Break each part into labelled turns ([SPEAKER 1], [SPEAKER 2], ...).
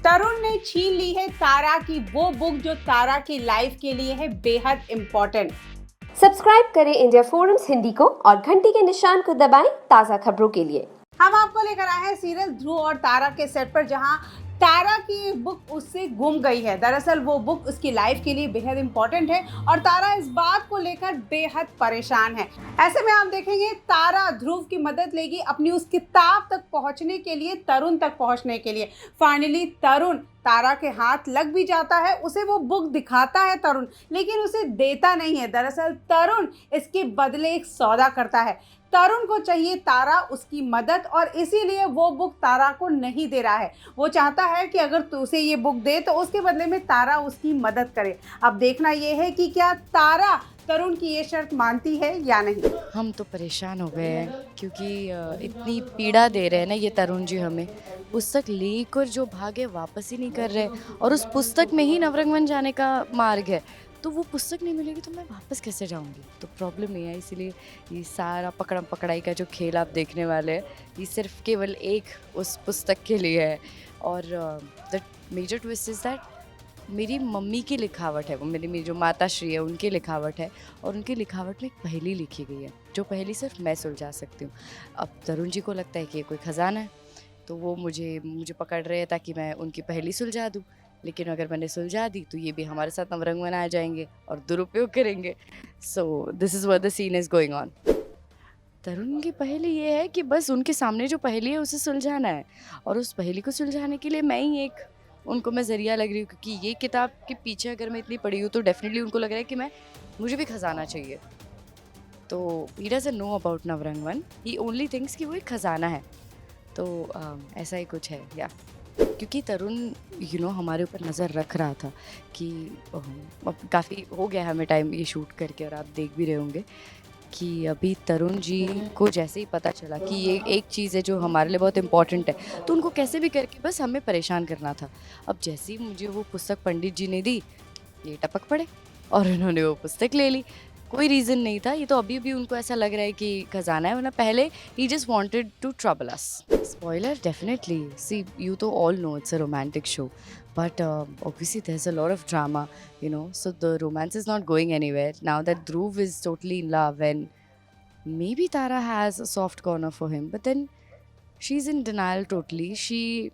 [SPEAKER 1] तरुण ने छीन ली है तारा की वो बुक जो तारा की लाइफ के लिए है बेहद इम्पोर्टेंट।
[SPEAKER 2] सब्सक्राइब करें इंडिया फोरम्स हिंदी को और घंटी के निशान को दबाएं ताज़ा खबरों के लिए।
[SPEAKER 1] हम आपको लेकर आए हैं सीरियल ध्रुव और तारा के सेट पर, जहां तारा की बुक उससे गुम गई है। दरअसल वो बुक उसकी लाइफ के लिए बेहद इंपॉर्टेंट है और तारा इस बात को लेकर बेहद परेशान है। ऐसे में आप देखेंगे तारा ध्रुव की मदद लेगी अपनी उस किताब तक पहुंचने के लिए, तरुण तक पहुंचने के लिए। फाइनली तरुण तारा के हाथ लग भी जाता है, उसे वो बुक दिखाता है तरुण, लेकिन उसे देता नहीं है। दरअसल तरुण इसके बदले एक सौदा करता है। तरुण को चाहिए तारा उसकी मदद और इसीलिए वो बुक तारा को नहीं दे रहा है। वो चाहता है कि अगर तू उसे ये बुक दे तो उसके बदले में तारा उसकी मदद करे। अब देखना ये है कि क्या तारा तरुण की ये शर्त मानती है या नहीं।
[SPEAKER 3] हम तो परेशान हो गए हैं क्योंकि इतनी पीड़ा दे रहे हैं ना ये तरुण जी हमें। पुस्तक लेकर जो भागे वापस ही नहीं कर रहे और उस पुस्तक में ही नवरंगवन जाने का मार्ग है, तो वो पुस्तक नहीं मिलेगी तो मैं वापस कैसे जाऊंगी। तो प्रॉब्लम ये है, इसीलिए ये सारा पकड़म पकड़ाई का जो खेल आप देखने वाले हैं ये सिर्फ केवल एक उस पुस्तक के लिए है। और the major twist is that मेरी मम्मी की लिखावट है, वो मेरी जो माता श्री है उनकी लिखावट है और उनकी लिखावट में एक पहेली लिखी गई है जो पहेली सिर्फ मैं सुलझा सकती हूँ। अब तरुण जी को लगता है कि ये कोई ख़जाना है, तो वो मुझे पकड़ रहे हैं ताकि मैं उनकी पहेली सुलझा दूँ। लेकिन अगर मैंने सुलझा दी तो ये भी हमारे साथ नवरंगवन आ जाएंगे और दुरुपयोग करेंगे। So this is what the scene is going on. Tarun की पहेली ये है कि बस उनके सामने जो पहेली है उसे सुलझाना है और उस पहेली को सुलझाने के लिए मैं ही एक उनको मैं ज़रिया लग रही हूँ, क्योंकि ये किताब के पीछे अगर मैं इतनी पढ़ी हूँ तो डेफिनेटली उनको लग रहा है कि मुझे भी खजाना चाहिए। तो ही डजंट नो अबाउट नवरंगवन, ही ओनली थिंक्स कि वो एक खजाना है। तो ऐसा ही कुछ है या क्योंकि तरुण हमारे ऊपर नज़र रख रहा था कि अब काफ़ी हो गया हमें टाइम ये शूट करके, और आप देख भी रहे होंगे कि अभी तरुण जी को जैसे ही पता चला कि ये एक चीज़ है जो हमारे लिए बहुत इम्पॉर्टेंट है, तो उनको कैसे भी करके बस हमें परेशान करना था। अब जैसे ही मुझे वो पुस्तक पंडित जी ने दी, ये टपक पड़े और उन्होंने वो पुस्तक ले ली। कोई रीज़न नहीं था, ये तो अभी भी उनको ऐसा लग रहा है कि खजाना है, वरना पहले he just wanted to trouble us. Spoiler definitely, see you तो all know it's a romantic show, but obviously there's a lot of drama, so the romance is not going anywhere now that Dhruv is totally in love, and maybe Tara has a soft corner for him, but then she's in denial totally. she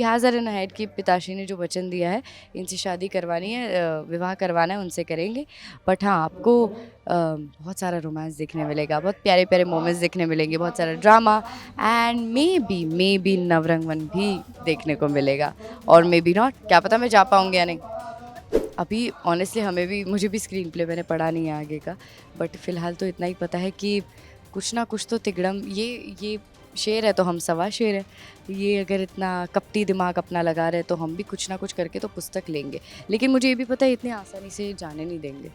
[SPEAKER 3] has that in her head कि पिताश्री ने जो वचन दिया है इनसे शादी करवानी है, विवाह करवाना है, उनसे करेंगे। बट हाँ, आपको बहुत सारा रोमांस देखने मिलेगा, बहुत प्यारे प्यारे मोमेंट्स देखने मिलेंगे, बहुत सारा ड्रामा, एंड मे बी नवरंगवन भी देखने को मिलेगा, और मे बी नॉट, क्या पता मैं जा पाऊँगी या नहीं। अभी ऑनेस्टली मुझे भी स्क्रीन प्ले मैंने पढ़ा नहीं है आगे का, बट फ़िलहाल तो इतना ही पता है कि कुछ ना कुछ तो तिगड़म, ये शेर है तो हम सवा शेर है। ये अगर इतना कपटी दिमाग अपना लगा रहे तो हम भी कुछ ना कुछ करके तो पुस्तक लेंगे, लेकिन मुझे ये भी पता है इतनी आसानी से जाने नहीं देंगे।